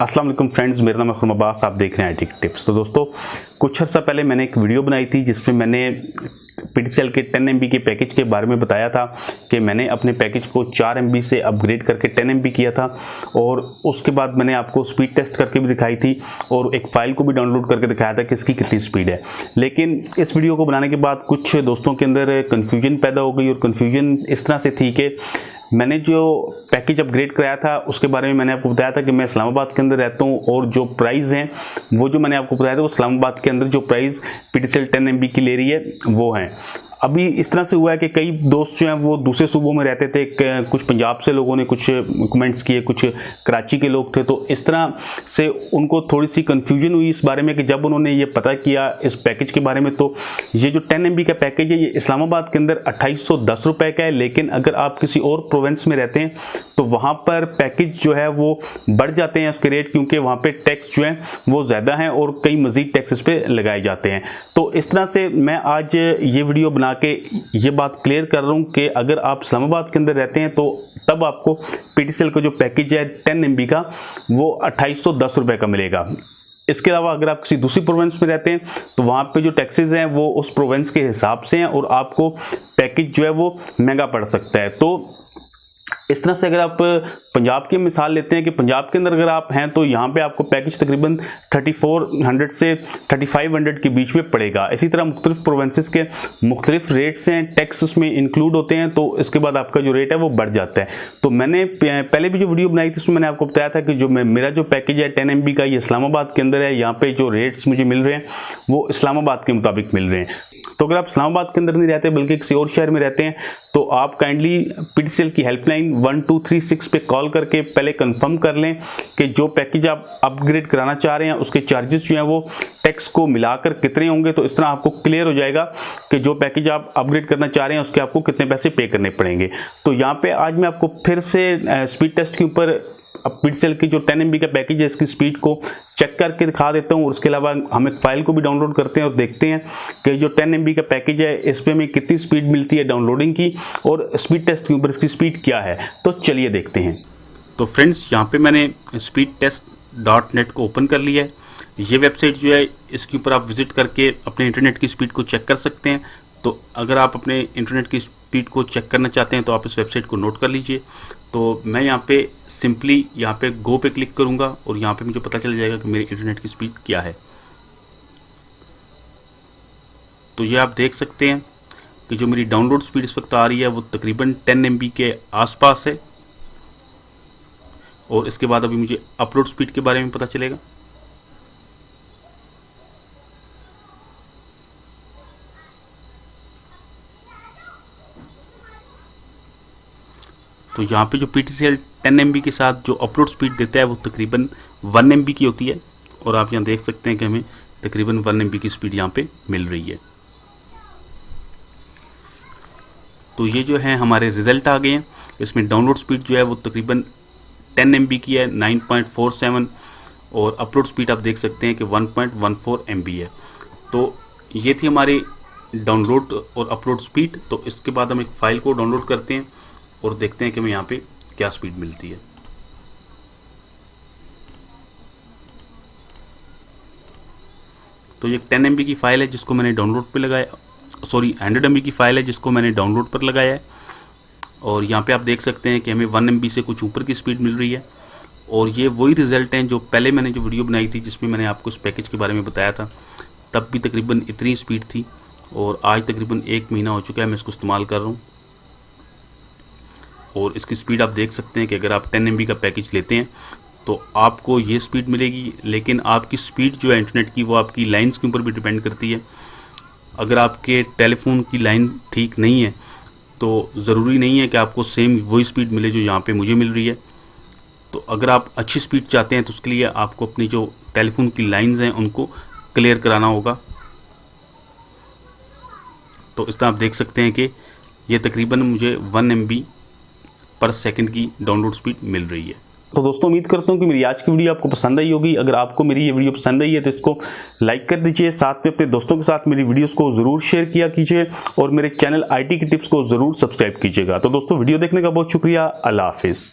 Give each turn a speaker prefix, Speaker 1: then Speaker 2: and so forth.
Speaker 1: अस्सलाम वालेकुम फ्रेंड्स, मेरा नाम है खुर्रम अब्बास। आप देख रहे हैं आईटी टिप्स। तो दोस्तों, कुछ अर्सा पहले मैंने एक वीडियो बनाई थी जिसमें मैंने PTCL के 10 MB के पैकेज के बारे में बताया था कि मैंने अपने पैकेज को 4 MB से अपग्रेड करके 10 MB किया था और उसके बाद मैंने आपको स्पीड टेस्ट करके भी दिखाई थी और एक फ़ाइल को भी डाउनलोड करके दिखाया था कि इसकी कितनी स्पीड है। लेकिन इस वीडियो को बनाने के बाद कुछ दोस्तों के अंदर कन्फ्यूजन पैदा हो गई और कन्फ्यूजन इस तरह से थी कि मैंने जो पैकेज अपग्रेड कराया था उसके बारे में मैंने आपको बताया था कि मैं इस्लामाबाद के अंदर रहता हूँ और जो प्राइस हैं वो जो मैंने आपको बताया था वो इस्लामाबाद के अंदर जो प्राइस PTCL 10 MB की ले रही है वो हैं। अभी इस तरह से हुआ है कि कई दोस्त जो हैं वो दूसरे सूबों में रहते थे, कुछ पंजाब से लोगों ने कुछ कमेंट्स किए, कुछ कराची के लोग थे, तो इस तरह से उनको थोड़ी सी कन्फ्यूजन हुई इस बारे में कि जब उन्होंने ये पता किया इस पैकेज के बारे में, तो ये जो 10 MB का पैकेज है ये इस्लामाबाद के अंदर 2810 रुपये का है। लेकिन अगर आप किसी और प्रोविंस में रहते हैं तो वहाँ पर पैकेज जो है वो बढ़ जाते हैं उसके रेट, क्योंकि वहाँ पर टैक्स जो है वो ज़्यादा हैं और कई मज़ीद टैक्स इस पर लगाए जाते हैं। तो इस तरह से मैं आज ये वीडियो बना के ये बात क्लियर कर रहा हूँ कि अगर आप इस्लामाबाद के अंदर रहते हैं तो तब आपको PTCL का जो पैकेज है 10 MB का वो 2810 रुपये का मिलेगा। इसके अलावा अगर आप किसी दूसरी प्रोविंस में रहते हैं तो वहाँ पे जो टैक्सेस हैं वो उस प्रोविंस के हिसाब से हैं और आपको पैकेज जो है वो महंगा पड़ सकता है। तो इस तरह से अगर आप पंजाब की मिसाल लेते हैं कि पंजाब के अंदर अगर आप हैं तो यहाँ पे आपको पैकेज तकरीबन 3400 से 3500 के बीच में पड़ेगा। इसी तरह मुख्तलिफ प्रोविंसेस के मुख्तलिफ रेट्स हैं, टैक्स उसमें इंक्लूड होते हैं, तो इसके बाद आपका जो रेट है वो बढ़ जाता है। तो मैंने पहले भी जो वीडियो बनाई थी उसमें मैंने आपको बताया था कि जो मेरा जो पैकेज है 10 MB का ये इस्लामाबाद के अंदर है। यहाँ पे जो रेट्स मुझे मिल रहे हैं वो इस्लामाबाद के मुताबिक मिल रहे हैं। तो अगर आप इस्लामाबाद के अंदर नहीं रहते बल्कि किसी और शहर में रहते हैं तो आप काइंडली PTCL की हेल्पलाइन 1236 पे कॉल करके पहले कंफर्म कर लें कि जो पैकेज आप अपग्रेड कराना चाह रहे हैं उसके चार्जेस जो हैं वो टैक्स को मिलाकर कितने होंगे। तो इस तरह आपको क्लियर हो जाएगा कि जो पैकेज आप अपग्रेड करना चाह रहे हैं उसके आपको कितने पैसे पे करने पड़ेंगे। तो यहाँ पे आज मैं आपको फिर से स्पीड टेस्ट के ऊपर PTCL की जो 10 MB का पैकेज है इसकी स्पीड को चेक करके दिखा देता हूँ और उसके अलावा हम एक फ़ाइल को भी डाउनलोड करते हैं और देखते हैं कि जो 10 MB का पैकेज है इस पर हमें कितनी स्पीड मिलती है डाउनलोडिंग की और स्पीड टेस्ट के ऊपर इसकी स्पीड क्या है। तो चलिए देखते हैं। तो फ्रेंड्स, यहाँ पे मैंने speedtest.net को ओपन कर लिया है। ये वेबसाइट जो है इसके ऊपर आप विज़िट करके अपने इंटरनेट की स्पीड को चेक कर सकते हैं। तो अगर आप अपने इंटरनेट की स्पीड को चेक करना चाहते हैं तो आप इस वेबसाइट को नोट कर लीजिए। तो मैं यहाँ पे सिंपली यहाँ पे गो पे क्लिक करूँगा और यहाँ पे मुझे पता चल जाएगा कि मेरी इंटरनेट की स्पीड क्या है। तो ये आप देख सकते हैं कि जो मेरी डाउनलोड स्पीड इस वक्त आ रही है वो तकरीबन 10 MB के आसपास है। और इसके बाद अभी मुझे अपलोड स्पीड के बारे में पता चलेगा। तो यहाँ पे जो PTCL 10 MB के साथ जो अपलोड स्पीड देता है वो तकरीबन 1 MB की होती है और आप यहाँ देख सकते हैं कि हमें तकरीबन 1 MB की स्पीड यहाँ पे मिल रही है। तो ये जो है हमारे रिज़ल्ट आ गए हैं। इसमें डाउनलोड स्पीड जो है वो तकरीबन 10 MB की है 9.47 और अपलोड स्पीड आप देख सकते हैं कि 1.14 MB है। तो ये थी हमारी डाउनलोड और अपलोड स्पीड। तो इसके बाद हम एक फ़ाइल को डाउनलोड करते हैं और देखते हैं कि हमें यहाँ पे क्या स्पीड मिलती है। तो ये 10 MB की फ़ाइल है जिसको मैंने डाउनलोड पे लगाया, 100 MB की फ़ाइल है जिसको मैंने डाउनलोड पर लगाया है। और यहाँ पे आप देख सकते हैं कि हमें 1 MB से कुछ ऊपर की स्पीड मिल रही है। और ये वही रिज़ल्ट हैं जो पहले मैंने जो वीडियो बनाई थी जिसमें मैंने आपको इस पैकेज के बारे में बताया था, तब भी तकरीबन इतनी स्पीड थी और आज तकरीबन 1 महीना हो चुका है मैं इसको इस्तेमाल कर रहा हूँ। और इसकी स्पीड आप देख सकते हैं कि अगर आप 10 MB का पैकेज लेते हैं तो आपको ये स्पीड मिलेगी। लेकिन आपकी स्पीड जो है इंटरनेट की वो आपकी लाइंस के ऊपर भी डिपेंड करती है। अगर आपके टेलीफोन की लाइन ठीक नहीं है तो ज़रूरी नहीं है कि आपको सेम वही स्पीड मिले जो यहाँ पे मुझे मिल रही है। तो अगर आप अच्छी स्पीड चाहते हैं तो उसके लिए आपको अपनी जो टेलीफोन की लाइंस हैं उनको क्लियर कराना होगा। तो इस तरह आप देख सकते हैं कि ये तकरीबन मुझे 1 MB पर सेकंड की डाउनलोड स्पीड मिल रही है। तो दोस्तों, उम्मीद करता हूँ कि मेरी आज की वीडियो आपको पसंद आई होगी। अगर आपको मेरी ये वीडियो पसंद आई है तो इसको लाइक कर दीजिए, साथ में अपने दोस्तों के साथ मेरी वीडियोस को ज़रूर शेयर किया कीजिए और मेरे चैनल IT की टिप्स को ज़रूर सब्सक्राइब कीजिएगा। तो दोस्तों, वीडियो देखने का बहुत शुक्रिया। अल्लाह हाफिज़।